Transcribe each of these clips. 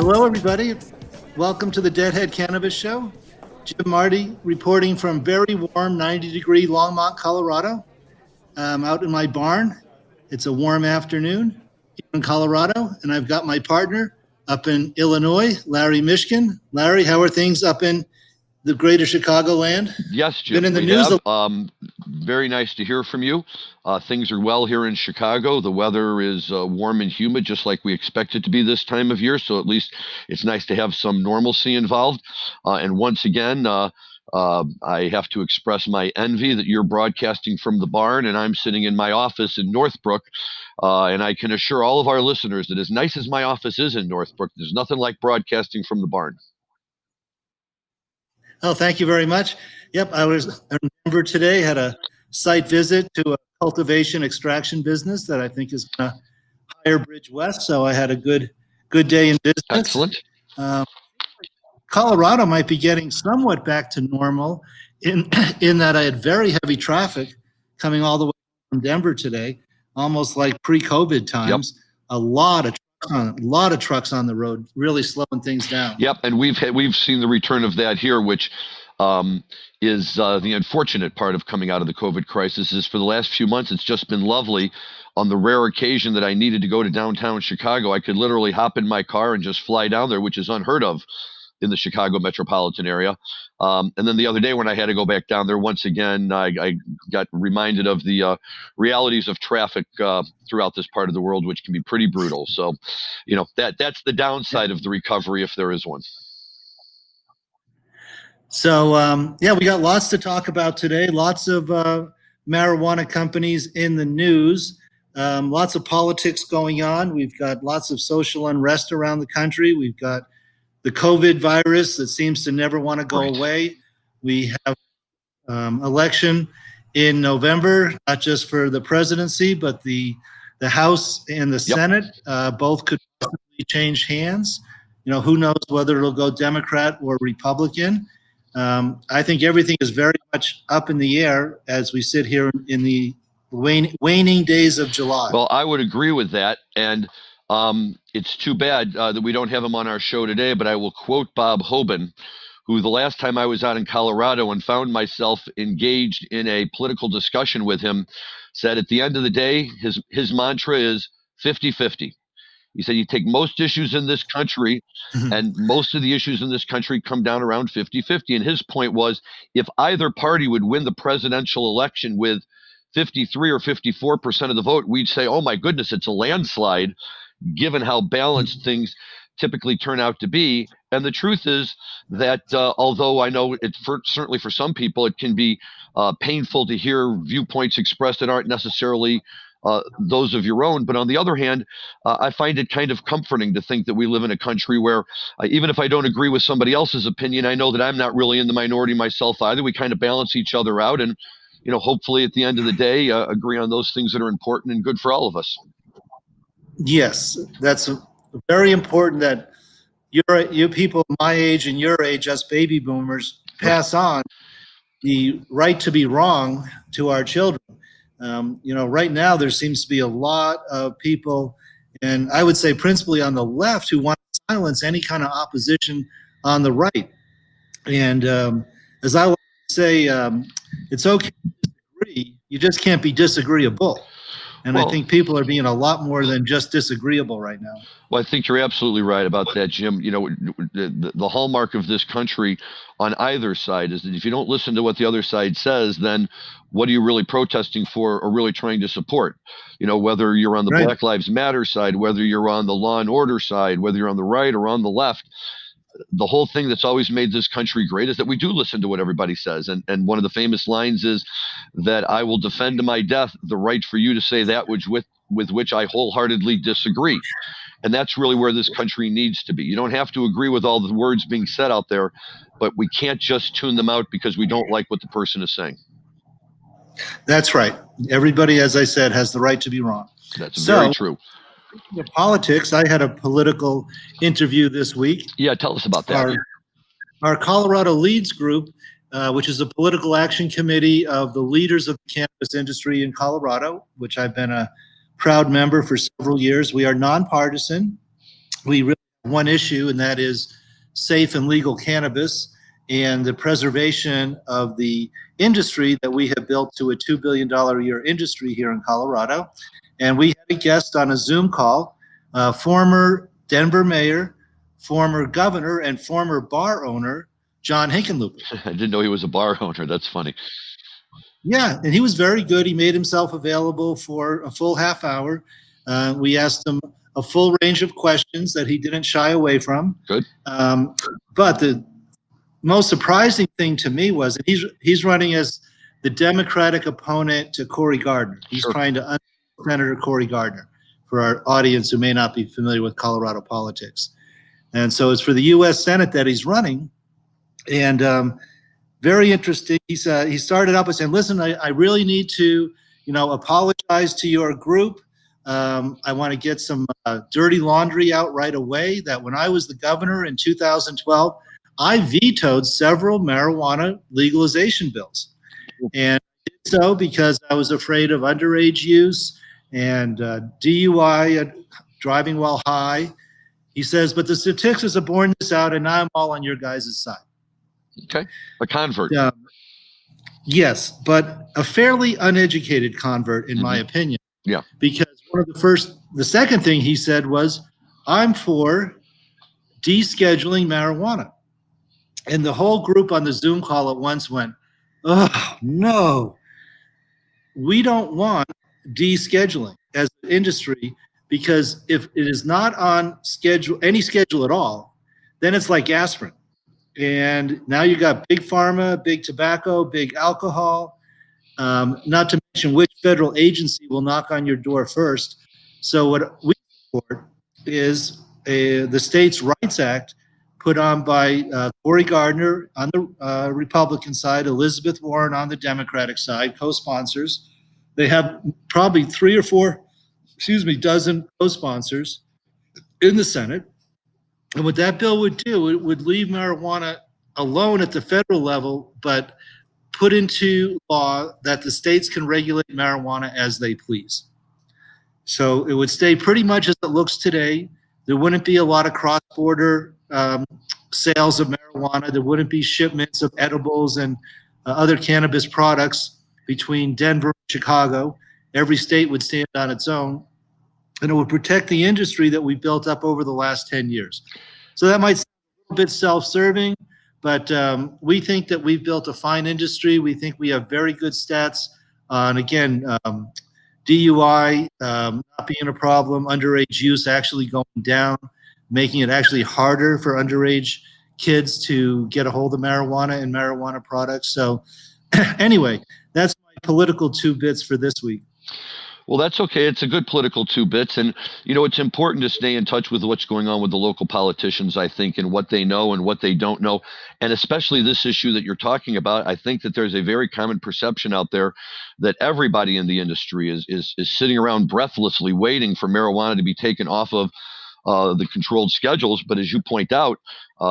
Hello, everybody. Welcome to the Deadhead Cannabis Show. Jim Marty reporting from very warm 90-degree Longmont, Colorado. Out in my barn. It's a warm afternoon here in Colorado, and I've got my partner up in Illinois, Larry Mishkin. Larry, how are things up in the greater Chicagoland? Yes, Jim. Been in the news. Very nice to hear from you. Things are well here in Chicago. The weather is warm and humid, just like we expect it to be this time of year. So at least it's nice to have some normalcy involved. And once again, I have to express my envy that you're broadcasting from the barn and I'm sitting in my office in Northbrook. And I can assure all of our listeners that as nice as my office is in Northbrook, there's nothing like broadcasting from the barn. Oh, thank you very much. Yep, I was in Denver today, had a site visit to a cultivation extraction business that I think is going to hire Bridge West. So I had a good day in business. Excellent. Colorado might be getting somewhat back to normal in that I had very heavy traffic coming all the way from Denver today, almost like pre-COVID times. Yep. A lot of trucks on the road, really slowing things down. Yep, and we've seen the return of that here, which is the unfortunate part of coming out of the COVID crisis. Is for the last few months, it's just been lovely. On the rare occasion that I needed to go to downtown Chicago, I could literally hop in my car and just fly down there, which is unheard of in the Chicago metropolitan area. And then the other day when I had to go back down there once again, I got reminded of the realities of traffic throughout this part of the world, which can be pretty brutal. So, that's the downside of the recovery, if there is one. So, we got lots to talk about today. Lots of marijuana companies in the news. Lots of politics going on. We've got lots of social unrest around the country. We've got the COVID virus that seems to never want to go away. We have election in November, not just for the presidency, but the House and the Senate. Both could possibly change hands. Who knows whether it'll go Democrat or Republican. I think everything is very much up in the air as we sit here in the waning days of July. Well, I would agree with that. And it's too bad that we don't have him on our show today, but I will quote Bob Hoban, who the last time I was out in Colorado and found myself engaged in a political discussion with him, said at the end of the day, his mantra is 50-50. He said you take most issues in this country, and most of the issues in this country come down around 50-50. And his point was, if either party would win the presidential election with 53 or 54% of the vote, we'd say, oh my goodness, it's a landslide, given how balanced things typically turn out to be. And the truth is that although I know certainly for some people it can be painful to hear viewpoints expressed that aren't necessarily those of your own, but on the other hand, I find it kind of comforting to think that we live in a country where even if I don't agree with somebody else's opinion, I know that I'm not really in the minority myself either. We kind of balance each other out and, hopefully at the end of the day, agree on those things that are important and good for all of us. Yes, that's very important that you people my age and your age, us baby boomers, pass on the right to be wrong to our children. Right now there seems to be a lot of people, and I would say principally on the left, who want to silence any kind of opposition on the right. And as I like to say, it's okay to disagree, you just can't be disagreeable. And I think people are being a lot more than just disagreeable right now. Well, I think you're absolutely right about that, Jim. The hallmark of this country on either side is that if you don't listen to what the other side says, then what are you really protesting for or really trying to support? Whether you're on the Black Lives Matter side, whether you're on the law and order side, whether you're on the right or on the left, the whole thing that's always made this country great is that we do listen to what everybody says. And one of the famous lines is that I will defend to my death the right for you to say that which with which I wholeheartedly disagree. And that's really where this country needs to be. You don't have to agree with all the words being said out there, but we can't just tune them out because we don't like what the person is saying. That's right. Everybody, as I said, has the right to be wrong. That's very true. Politics. I had a political interview this week. Yeah, tell us about that. Our Colorado Leads group, which is a political action committee of the leaders of the cannabis industry in Colorado, which I've been a proud member for several years. We are nonpartisan. We really have one issue, and that is safe and legal cannabis and the preservation of the industry that we have built to a $2 billion a year industry here in Colorado. And we had a guest on a Zoom call, former Denver mayor, former governor, and former bar owner, John Hickenlooper. I didn't know he was a bar owner. That's funny. Yeah, and he was very good. He made himself available for a full half hour. We asked him a full range of questions that he didn't shy away from. Good. But the most surprising thing to me was that he's running as the Democratic opponent to Cory Gardner. He's trying to Senator Cory Gardner, for our audience who may not be familiar with Colorado politics. And so it's for the U.S. Senate that he's running. And very interesting. He started out by saying, listen, I really need to, apologize to your group. I want to get some dirty laundry out right away, that when I was the governor in 2012, I vetoed several marijuana legalization bills. And I did so because I was afraid of underage use and DUI, driving while high. He says, but the statistics have borne this out, and now I'm all on your guys' side. Okay. A convert. Yes, but a fairly uneducated convert, in my opinion. Yeah. Because the second thing he said was, I'm for descheduling marijuana. And the whole group on the Zoom call at once went, oh, no. We don't want descheduling as an industry, because if it is not on any schedule at all, then it's like aspirin. And now you got big pharma, big tobacco, big alcohol, not to mention which federal agency will knock on your door first. So what we support is the States' Rights Act put on by Cory Gardner on the Republican side, Elizabeth Warren on the Democratic side, co-sponsors. They have probably 3 or 4, dozen co-sponsors in the Senate. And what that bill would do, it would leave marijuana alone at the federal level, but put into law that the states can regulate marijuana as they please. So it would stay pretty much as it looks today. There wouldn't be a lot of cross-border sales of marijuana. There wouldn't be shipments of edibles and other cannabis products between Denver and Chicago. Every state would stand on its own, and it would protect the industry that we built up over the last 10 years. So that might sound a little bit self-serving, but we think that we've built a fine industry. We think we have very good stats on, again, DUI not being a problem, underage use actually going down, making it actually harder for underage kids to get a hold of marijuana and marijuana products. So anyway, that's my political 2 bits for this week. Well, that's okay. It's a good political 2 bits. And, it's important to stay in touch with what's going on with the local politicians, I think, and what they know and what they don't know. And especially this issue that you're talking about, I think that there's a very common perception out there that everybody in the industry is sitting around breathlessly waiting for marijuana to be taken off of the controlled schedules. But as you point out,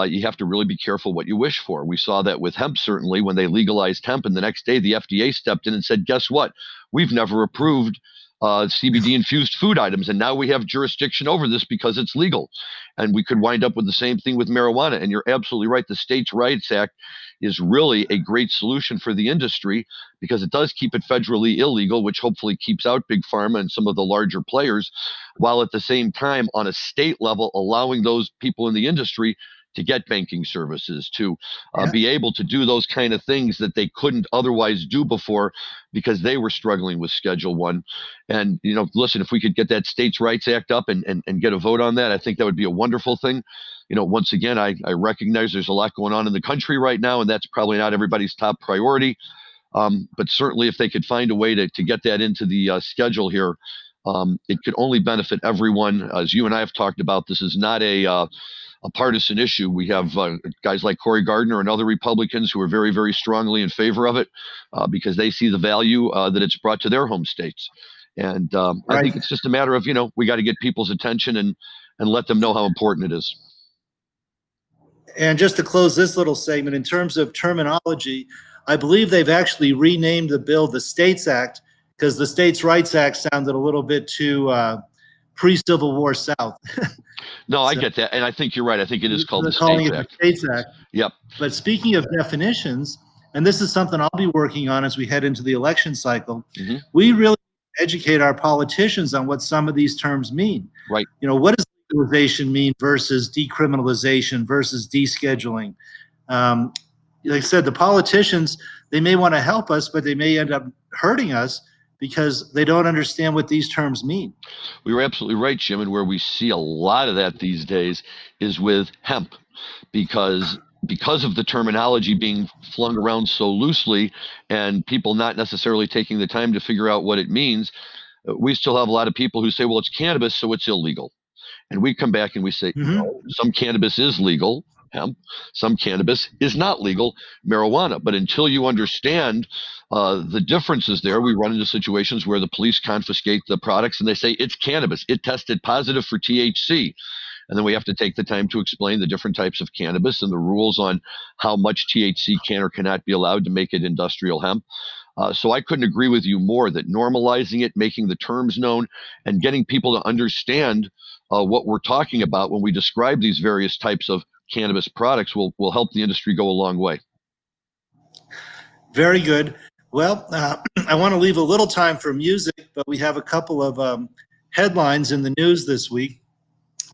you have to really be careful what you wish for. We saw that with hemp, certainly, when they legalized hemp, and the next day the FDA stepped in and said, guess what? We've never approved CBD-infused food items, and now we have jurisdiction over this because it's legal. And we could wind up with the same thing with marijuana. And you're absolutely right. The States' Rights Act is really a great solution for the industry because it does keep it federally illegal, which hopefully keeps out big pharma and some of the larger players, while at the same time, on a state level, allowing those people in the industry to get banking services, to be able to do those kind of things that they couldn't otherwise do before because they were struggling with Schedule 1. And, listen, if we could get that States Rights Act up and get a vote on that, I think that would be a wonderful thing. Once again, I recognize there's a lot going on in the country right now, and that's probably not everybody's top priority. But certainly if they could find a way to get that into the schedule here, it could only benefit everyone. As you and I have talked about, this is not a partisan issue. We have guys like Cory Gardner and other Republicans who are very, very strongly in favor of it because they see the value that it's brought to their home states. And I think it's just a matter of, we got to get people's attention and let them know how important it is. And just to close this little segment, in terms of terminology, I believe they've actually renamed the bill the States Act because the States Rights Act sounded a little bit too pre-Civil War South. No, I get that. And I think you're right. I think it is called the States Act. Yep. But speaking of definitions, and this is something I'll be working on as we head into the election cycle, we really educate our politicians on what some of these terms mean. Right. What does legalization mean versus decriminalization versus descheduling? Like I said, the politicians, they may want to help us, but they may end up hurting us because they don't understand what these terms mean. We were absolutely right, Jim, and where we see a lot of that these days is with hemp, because of the terminology being flung around so loosely and people not necessarily taking the time to figure out what it means. We still have a lot of people who say, well, it's cannabis, so it's illegal. And we come back and we say, no, some cannabis is legal, hemp. Some cannabis is not legal, marijuana. But until you understand the differences there, we run into situations where the police confiscate the products and they say it's cannabis. It tested positive for THC. And then we have to take the time to explain the different types of cannabis and the rules on how much THC can or cannot be allowed to make it industrial hemp. So I couldn't agree with you more that normalizing it, making the terms known, and getting people to understand what we're talking about when we describe these various types of cannabis products will help the industry go a long way. Very good. Well, I want to leave a little time for music, but we have a couple of headlines in the news this week.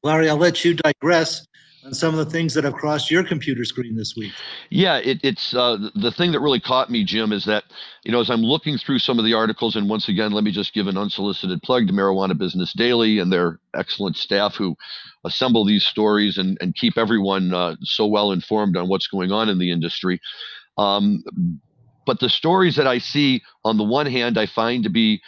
Larry, I'll let you digress on some of the things that have crossed your computer screen this week. Yeah, it's the thing that really caught me, Jim, is that, as I'm looking through some of the articles, and once again, let me just give an unsolicited plug to Marijuana Business Daily and their excellent staff who assemble these stories and keep everyone so well informed on what's going on in the industry. But the stories that I see, on the one hand, I find to be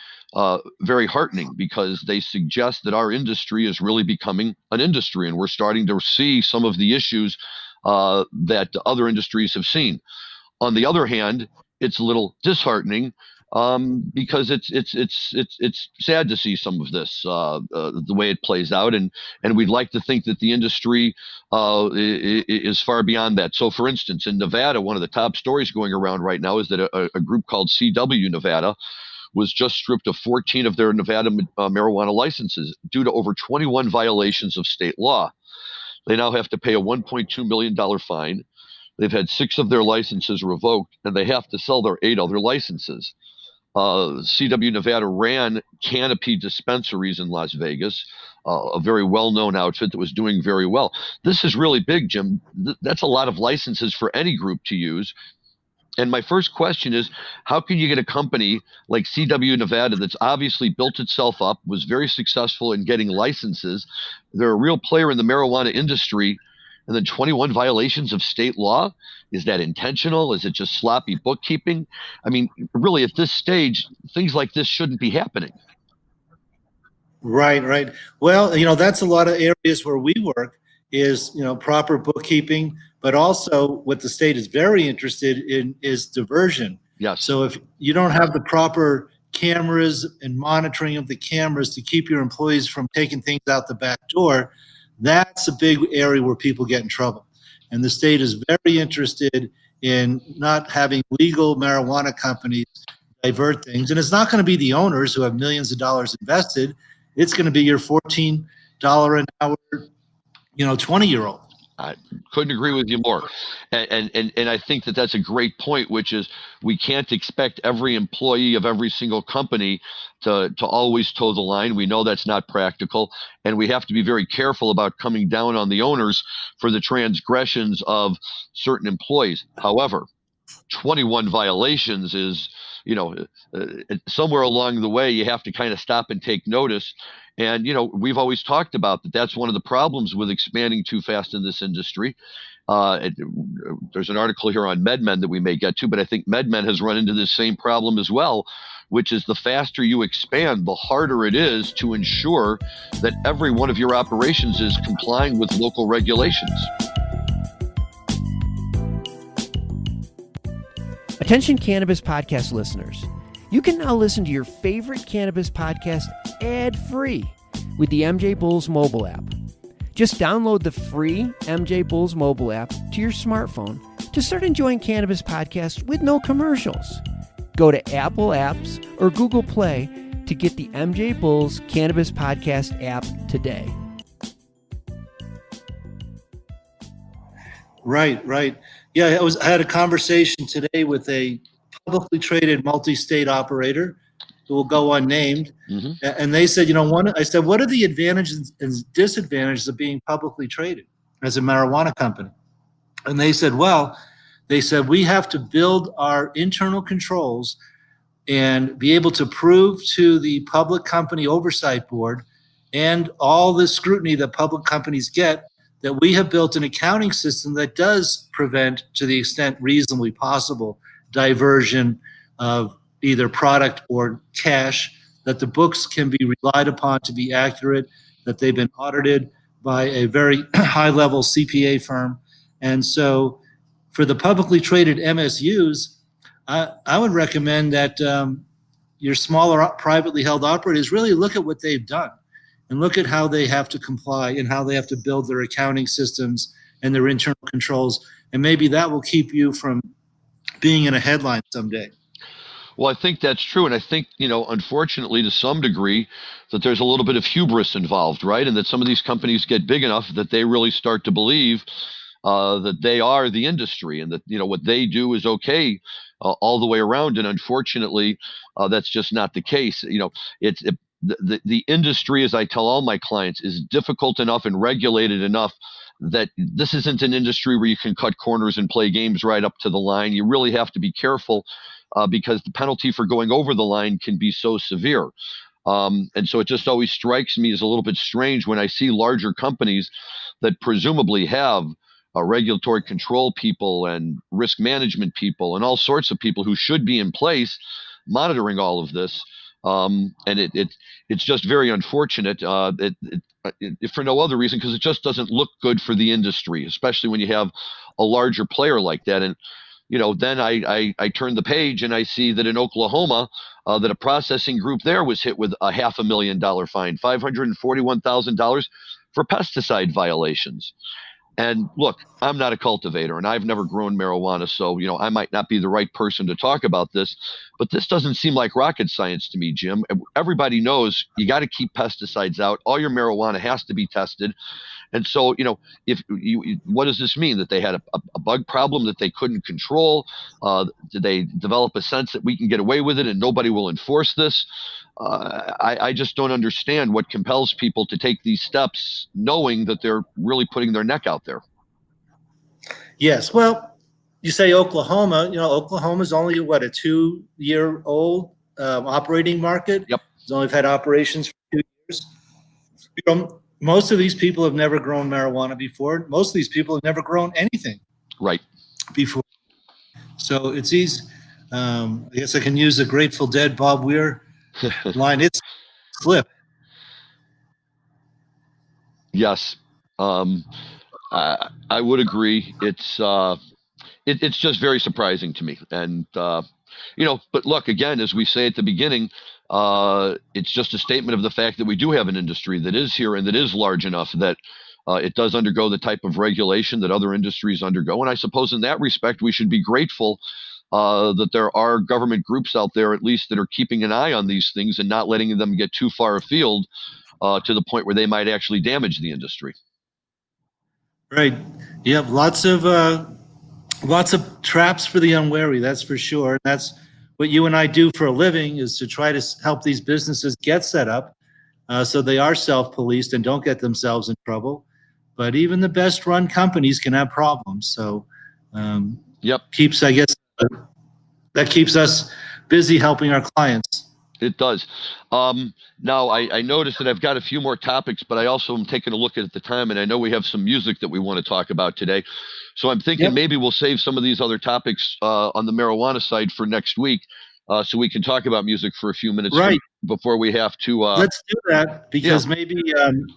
very heartening because they suggest that our industry is really becoming an industry, and we're starting to see some of the issues that other industries have seen. On the other hand, it's a little disheartening because it's sad to see some of this the way it plays out, and we'd like to think that the industry is far beyond that. So, for instance, in Nevada, one of the top stories going around right now is that a group called CW Nevada was just stripped of 14 of their Nevada marijuana licenses due to over 21 violations of state law. They now have to pay a $1.2 million fine. They've had 6 of their licenses revoked, and they have to sell their 8 other licenses. CW Nevada ran Canopy dispensaries in Las Vegas, a very well-known outfit that was doing very well. This is really big, Jim. That's a lot of licenses for any group to use. And my first question is, how can you get a company like CW Nevada that's obviously built itself up, was very successful in getting licenses, they're a real player in the marijuana industry, and then 21 violations of state law? Is that intentional? Is it just sloppy bookkeeping? I mean, really, at this stage, things like this shouldn't be happening. Right. Well, that's a lot of areas where we work is, proper bookkeeping, but also what the state is very interested in is diversion. Yes. So if you don't have the proper cameras and monitoring of the cameras to keep your employees from taking things out the back door, that's a big area where people get in trouble. And the state is very interested in not having legal marijuana companies divert things. And it's not going to be the owners who have millions of dollars invested. It's going to be your $14 an hour, 20-year-old. I couldn't agree with you more. And I think that that's a great point, which is we can't expect every employee of every single company to always toe the line. We know that's not practical. And we have to be very careful about coming down on the owners for the transgressions of certain employees. However, 21 violations is, somewhere along the way, you have to kind of stop and take notice. And, we've always talked about that. That's one of the problems with expanding too fast in this industry. There's an article here on MedMen that we may get to, but I think MedMen has run into this same problem as well, which is the faster you expand, the harder it is to ensure that every one of your operations is complying with local regulations. Attention Cannabis Podcast listeners. You can now listen to your favorite Cannabis podcast ad-free with the MJBulls mobile app. Just download the free MJBulls mobile app to your smartphone to start enjoying Cannabis podcasts with no commercials. Go to Apple Apps or Google Play to get the MJBulls Cannabis Podcast app today. Right. Yeah, I had a conversation today with a publicly traded multi-state operator who will go unnamed. Mm-hmm. And they said, I said, what are the advantages and disadvantages of being publicly traded as a marijuana company? And they said, we have to build our internal controls and be able to prove to the public company oversight board and all the scrutiny that public companies get that we have built an accounting system that does prevent, to the extent reasonably possible, diversion of either product or cash, that the books can be relied upon to be accurate, that they've been audited by a very high-level CPA firm. And so for the publicly traded MSUs, I would recommend that your smaller privately held operators really look at what they've done and look at how they have to comply and how they have to build their accounting systems and their internal controls. And maybe that will keep you from being in a headline someday. Well, I think that's true. And I think, unfortunately, to some degree, that there's a little bit of hubris involved, right? And that some of these companies get big enough that they really start to believe that they are the industry and that, what they do is okay all the way around. And unfortunately, that's just not the case. The industry, as I tell all my clients, is difficult enough and regulated enough that this isn't an industry where you can cut corners and play games right up to the line. You really have to be careful because the penalty for going over the line can be so severe. And so it just always strikes me as a little bit strange when I see larger companies that presumably have regulatory control people and risk management people and all sorts of people who should be in place monitoring all of this. And it's just very unfortunate, if for no other reason, because it just doesn't look good for the industry, especially when you have a larger player like that. And then I turn the page and I see that in Oklahoma, that a processing group there was hit with a $500,000 fine, $541,000 for pesticide violations. And look, I'm not a cultivator and I've never grown marijuana, so I might not be the right person to talk about this, but this doesn't seem like rocket science to me, Jim. Everybody knows you got to keep pesticides out. All your marijuana has to be tested. And so, what does this mean? That they had a bug problem that they couldn't control? Did they develop a sense that we can get away with it and nobody will enforce this? I just don't understand what compels people to take these steps knowing that they're really putting their neck out there. Yes. Well, you say Oklahoma, Oklahoma's only, a 2-year-old operating market? Yep. It's only had operations for 2 years. Most of these people have never grown marijuana before. Most of these people have never grown anything right before. So it's easy. I guess I can use the Grateful Dead Bob Weir line. It's flip. Yes. I would agree. It's just very surprising to me. And, but look, again, as we say at the beginning, it's just a statement of the fact that we do have an industry that is here and that is large enough that it does undergo the type of regulation that other industries undergo. And I suppose in that respect, we should be grateful that there are government groups out there, at least, that are keeping an eye on these things and not letting them get too far afield to the point where they might actually damage the industry. Right. Yep. Lots of traps for the unwary. That's for sure. That's what you and I do for a living, is to try to help these businesses get set up so they are self-policed and don't get themselves in trouble. But even the best-run companies can have problems. So, Yep. I guess, that keeps us busy helping our clients. It does. Now, I noticed that I've got a few more topics, but I also am taking a look at the time, and I know we have some music that we want to talk about today. So I'm thinking maybe we'll save some of these other topics on the marijuana side for next week, so we can talk about music for a few minutes before we have to. Let's do that, because maybe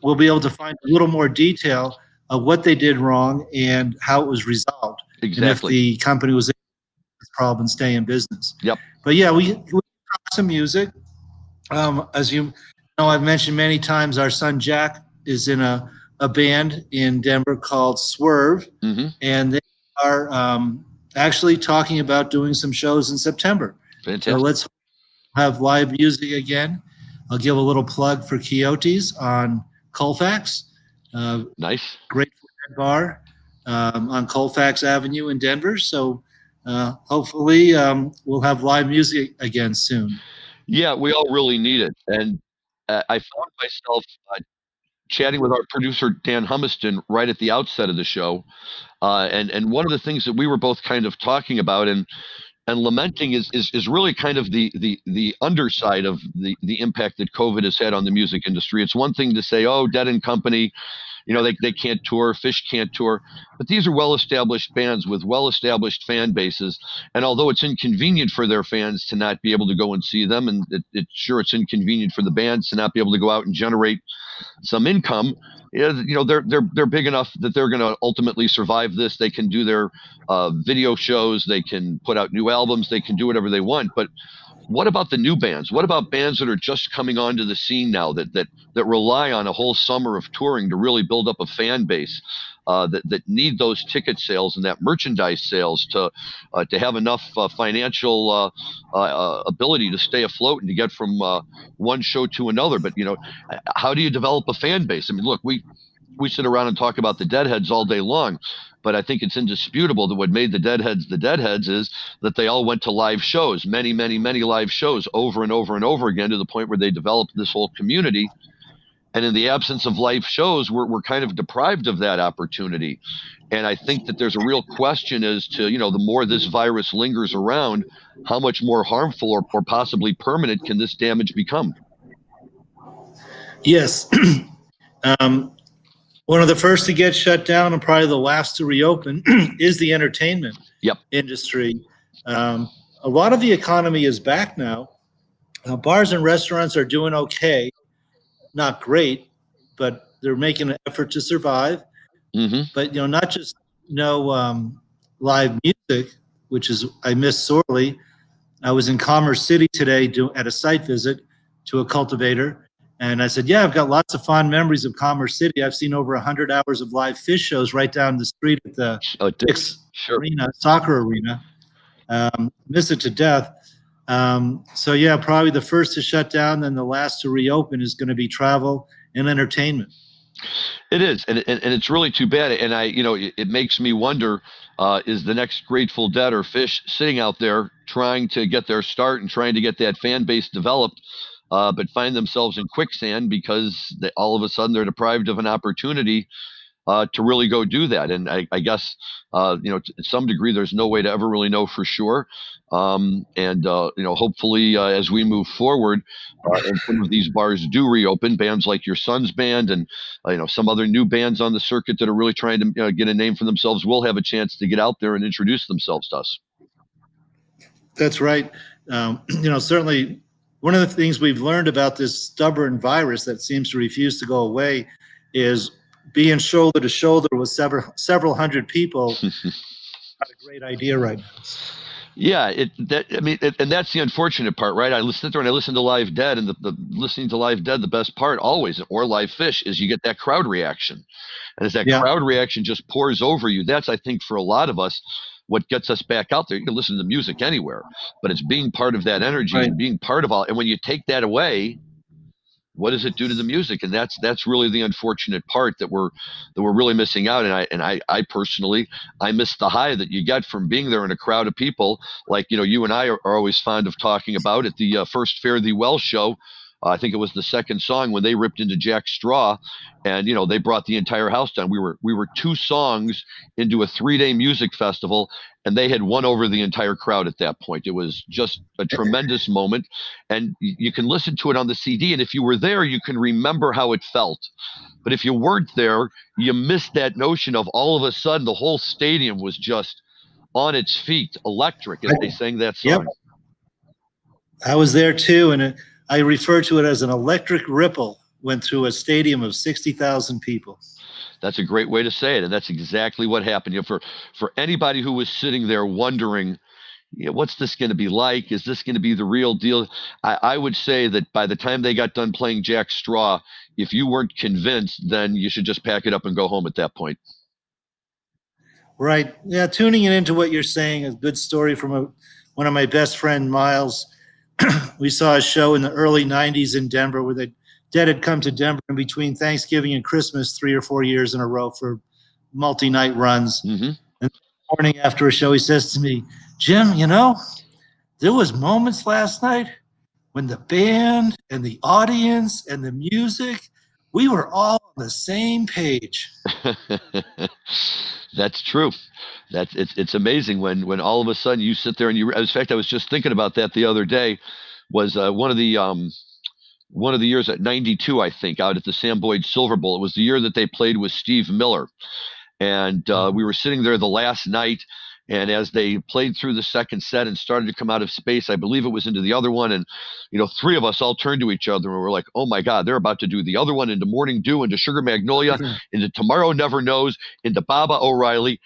we'll be able to find a little more detail of what they did wrong and how it was resolved. Exactly. And if the company was able to fix the problem and stay in business. Yep. But yeah, we talk some music. As you know, I've mentioned many times, our son Jack is in a band in Denver called Swerve, and they are actually talking about doing some shows in September. Fantastic. So let's have live music again. I'll give a little plug for Quixotes on Colfax. Nice. Great bar on Colfax Avenue in Denver. So hopefully we'll have live music again soon. Yeah, we all really need it. And I found myself chatting with our producer, Dan Humiston, right at the outset of the show. And one of the things that we were both kind of talking about and lamenting is really kind of the underside of the impact that COVID has had on the music industry. It's one thing to say, oh, Dead and Company, you know, they can't tour, Fish can't tour, but these are well-established bands with well-established fan bases. And although it's inconvenient for their fans to not be able to go and see them, and it's inconvenient for the bands to not be able to go out and generate some income, you know, they're big enough that they're going to ultimately survive this. They can do their video shows, they can put out new albums, they can do whatever they want. But what about the new bands? What about bands that are just coming onto the scene now that rely on a whole summer of touring to really build up a fan base, that need those ticket sales and that merchandise sales to have enough financial ability to stay afloat and to get from one show to another? But, you know, how do you develop a fan base? I mean, look, we sit around and talk about the Deadheads all day long, but I think it's indisputable that what made the Deadheads is that they all went to live shows, many live shows over and over and over again, to the point where they developed this whole community. And in the absence of live shows, we're kind of deprived of that opportunity. And I think that there's a real question as to, you know, the more this virus lingers around, how much more harmful or possibly permanent can this damage become? Yes. One of the first to get shut down and probably the last to reopen is the entertainment industry. A lot of the economy is back now. Bars and restaurants are doing okay, not great, but they're making an effort to survive. But, you know, not just live music, which is I miss sorely. I was in Commerce City today at a site visit to a cultivator. And I said, yeah, I've got lots of fond memories of Commerce City. I've seen over 100 hours of live Fish shows right down the street at the soccer arena. Miss it to death. So, yeah, probably the first to shut down, then the last to reopen is going to be travel and entertainment. It is, and it's really too bad. And it makes me wonder, is the next Grateful Dead or Fish sitting out there trying to get their start and trying to get that fan base developed, but find themselves in quicksand because all of a sudden they're deprived of an opportunity to really go do that. And I guess, to some degree, there's no way to ever really know for sure. Hopefully, as we move forward, and some of these bars do reopen, bands like your son's band and, some other new bands on the circuit that are really trying to get a name for themselves will have a chance to get out there and introduce themselves to us. That's right. Certainly one of the things we've learned about this stubborn virus that seems to refuse to go away is being shoulder to shoulder with several hundred people. Not a great idea right now. Yeah, and that's the unfortunate part, right? I sit there and I listen to Live Dead, and the listening to Live Dead, the best part always, or Live Fish, is you get that crowd reaction. And as that crowd reaction just pours over you, that's, I think, for a lot of us, what gets us back out there. You can listen to music anywhere, but it's being part of that energy and being part of all. And when you take that away, what does it do to the music? And that's really the unfortunate part that we're really missing out. And I personally, I miss the high that you get from being there in a crowd of people. Like, you and I are always fond of talking about at the first Fare Thee Well show. I think it was the second song when they ripped into Jack Straw, and they brought the entire house down. We were 2 songs into a 3-day music festival, and they had won over the entire crowd at that point. It was just a tremendous moment, and you can listen to it on the CD. And if you were there, you can remember how it felt. But if you weren't there, you missed that notion of all of a sudden the whole stadium was just on its feet, electric, as they sang that song. Yep. I was there too, and I refer to it as an electric ripple went through a stadium of 60,000 people. That's a great way to say it, and that's exactly what happened. For anybody who was sitting there wondering, what's this going to be like? Is this going to be the real deal? I would say that by the time they got done playing Jack Straw, if you weren't convinced, then you should just pack it up and go home at that point. Right. Yeah, tuning it into what you're saying, a good story from one of my best friend, Miles. We saw a show in the early 90s in Denver where the Dead had come to Denver in between Thanksgiving and Christmas 3 or 4 years in a row for multi-night runs. Mm-hmm. And the morning after a show, he says to me, Jim, there was moments last night when the band and the audience and the music, we were all on the same page. That's true. It's amazing when all of a sudden you sit there and in fact, I was just thinking about that the other day. Was one of the years at 92, I think, out at the Sam Boyd Silver Bowl. It was the year that they played with Steve Miller, and we were sitting there the last night. And as they played through the second set and started to come out of space, I believe it was into the other one. And, 3 of us all turned to each other and we're like, oh my God, they're about to do the other one, into Morning Dew, into Sugar Magnolia, into Tomorrow Never Knows, into Baba O'Reilly.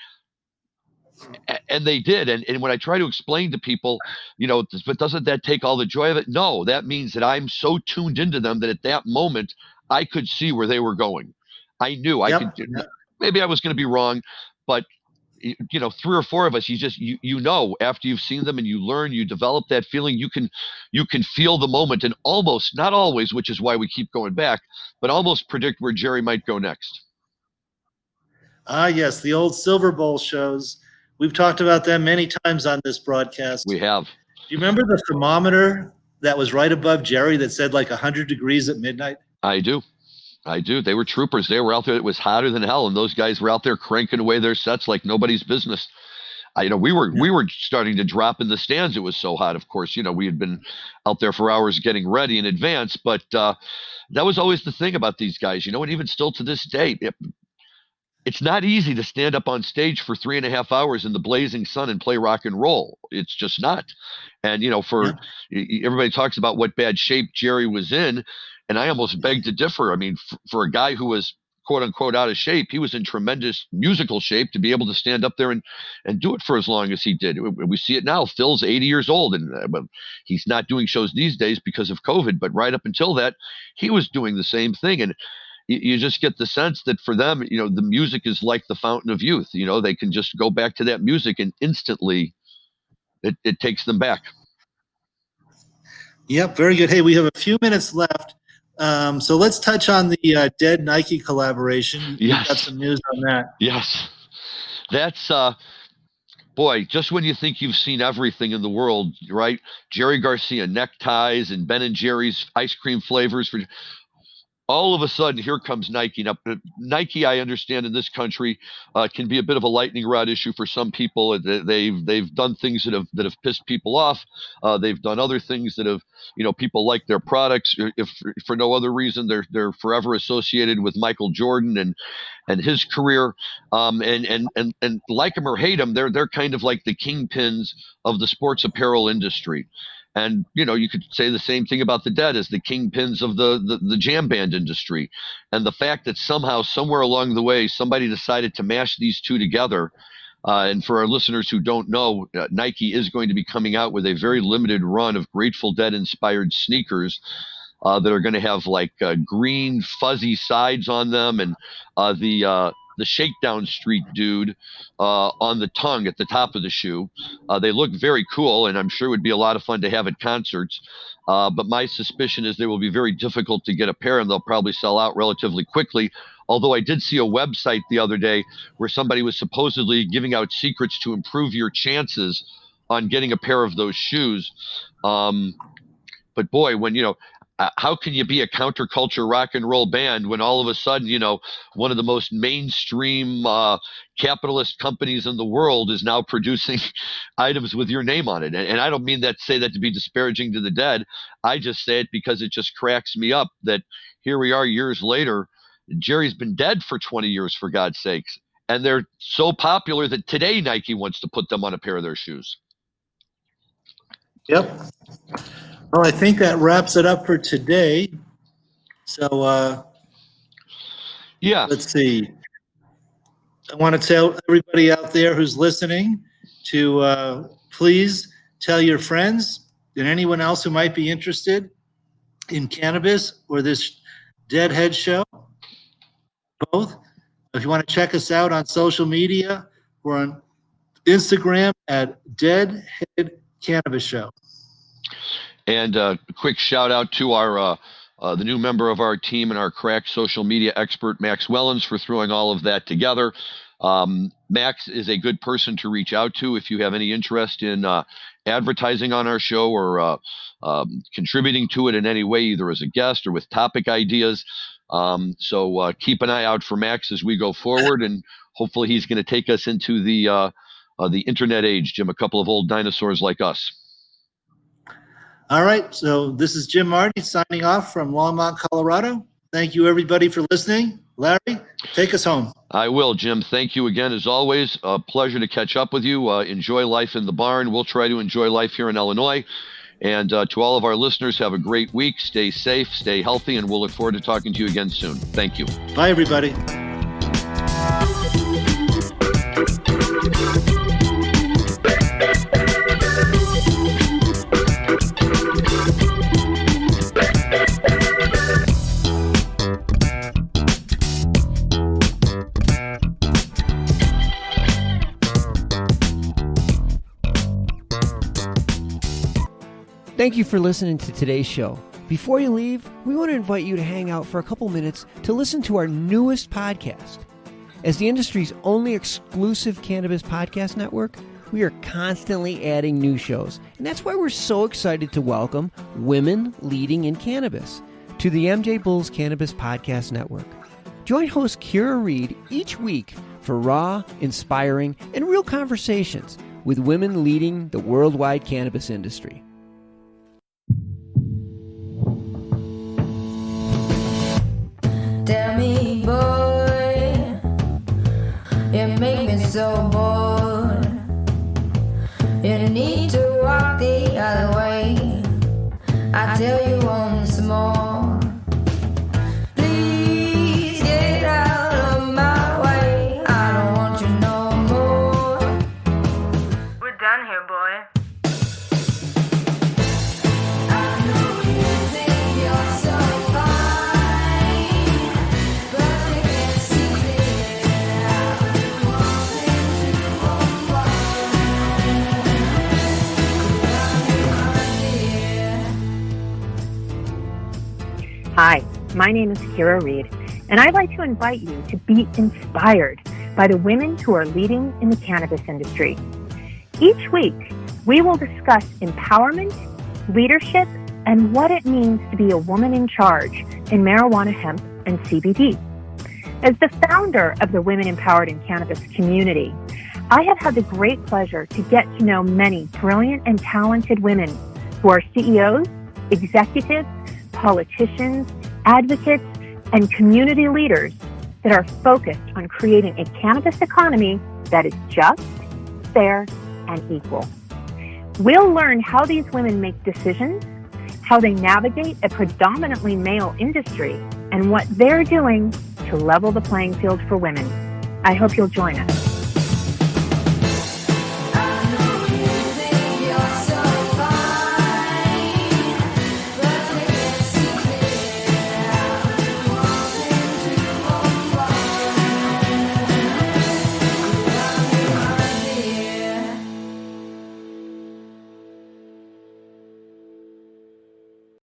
And they did. And when I try to explain to people, but doesn't that take all the joy of it? No, that means that I'm so tuned into them that at that moment, I could see where they were going. I knew I could. Maybe I was going to be wrong, but 3 or 4 of us, after you've seen them and you learn, you develop that feeling, you can feel the moment and almost, not always, which is why we keep going back, but almost predict where Jerry might go next. Yes, the old Silver Bowl shows. We've talked about them many times on this broadcast. We have. Do you remember the thermometer that was right above Jerry that said like 100 degrees at midnight? I do. They were troopers. They were out there. It was hotter than hell, and those guys were out there cranking away their sets like nobody's business. We were starting to drop in the stands. It was so hot. Of course, we had been out there for hours getting ready in advance, but that was always the thing about these guys, and even still to this day, it's not easy to stand up on stage for 3.5 hours in the blazing sun and play rock and roll. It's just not. And, everybody talks about what bad shape Jerry was in, and I almost beg to differ. I mean, for a guy who was quote unquote out of shape, he was in tremendous musical shape to be able to stand up there and do it for as long as he did. We see it now. Phil's 80 years old, and he's not doing shows these days because of COVID, but right up until that, he was doing the same thing. And you just get the sense that for them, the music is like the fountain of youth. They can just go back to that music and instantly it takes them back. Yep, very good. Hey, we have a few minutes left. So let's touch on the Dead Nike collaboration. Yes. You've got some news on that. Yes. That's, boy, just when you think you've seen everything in the world, right? Jerry Garcia neckties and Ben and Jerry's ice cream flavors for all of a sudden, here comes Nike. Now, Nike, I understand in this country, can be a bit of a lightning rod issue for some people. They've done things that have pissed people off. They've done other things that have, people like their products. If for no other reason, they're forever associated with Michael Jordan and his career. And like him or hate him, they're kind of like the kingpins of the sports apparel industry. And, you could say the same thing about the Dead as the kingpins of the jam band industry. And the fact that somehow, somewhere along the way, somebody decided to mash these two together. And for our listeners who don't know, Nike is going to be coming out with a very limited run of Grateful Dead inspired sneakers that are going to have like green fuzzy sides on them. And the Shakedown Street dude on the tongue at the top of the shoe. They look very cool, and I'm sure it would be a lot of fun to have at concerts. But my suspicion is they will be very difficult to get a pair, and they'll probably sell out relatively quickly. Although I did see a website the other day where somebody was supposedly giving out secrets to improve your chances on getting a pair of those shoes. But boy, when, how can you be a counterculture rock and roll band when all of a sudden, one of the most mainstream capitalist companies in the world is now producing items with your name on it? And I don't mean say that to be disparaging to the dead. I just say it because it just cracks me up that here we are years later. Jerry's been dead for 20 years, for God's sakes. And they're so popular that today Nike wants to put them on a pair of their shoes. Yep. Well, I think that wraps it up for today. So, yeah. Let's see. I want to tell everybody out there who's listening to please tell your friends and anyone else who might be interested in cannabis or this Deadhead show. Both. If you want to check us out on social media, we're on Instagram at Deadhead Cannabis Show. And a quick shout out to our the new member of our team and our crack social media expert, Max Wellens, for throwing all of that together. Max is a good person to reach out to if you have any interest in advertising on our show or contributing to it in any way, either as a guest or with topic ideas. So keep an eye out for Max as we go forward, and hopefully he's going to take us into the internet age, Jim, a couple of old dinosaurs like us. All right. So this is Jim Marty signing off from Longmont, Colorado. Thank you, everybody, for listening. Larry, take us home. I will, Jim. Thank you again, as always. A pleasure to catch up with you. Enjoy life in the barn. We'll try to enjoy life here in Illinois. And to all of our listeners, have a great week. Stay safe, stay healthy, and we'll look forward to talking to you again soon. Thank you. Bye, everybody. Thank you for listening to today's show. Before you leave, we want to invite you to hang out for a couple minutes to listen to our newest podcast. As the industry's only exclusive cannabis podcast network, we are constantly adding new shows. And that's why we're so excited to welcome women leading in cannabis to the MJBulls Cannabis Podcast Network. Join host Kira Reed each week for raw, inspiring, and real conversations with women leading the worldwide cannabis industry. Tell me, boy, you make me so bored. You need to walk the other way. I tell you once more. Please get out of my way. I don't want you no more. We're done here, boy. Hi, my name is Kira Reed, and I'd like to invite you to be inspired by the women who are leading in the cannabis industry. Each week, we will discuss empowerment, leadership, and what it means to be a woman in charge in marijuana, hemp, and CBD. As the founder of the Women Empowered in Cannabis community, I have had the great pleasure to get to know many brilliant and talented women who are CEOs, executives, politicians, advocates, and community leaders that are focused on creating a cannabis economy that is just, fair, and equal. We'll learn how these women make decisions, how they navigate a predominantly male industry, and what they're doing to level the playing field for women. I hope you'll join us.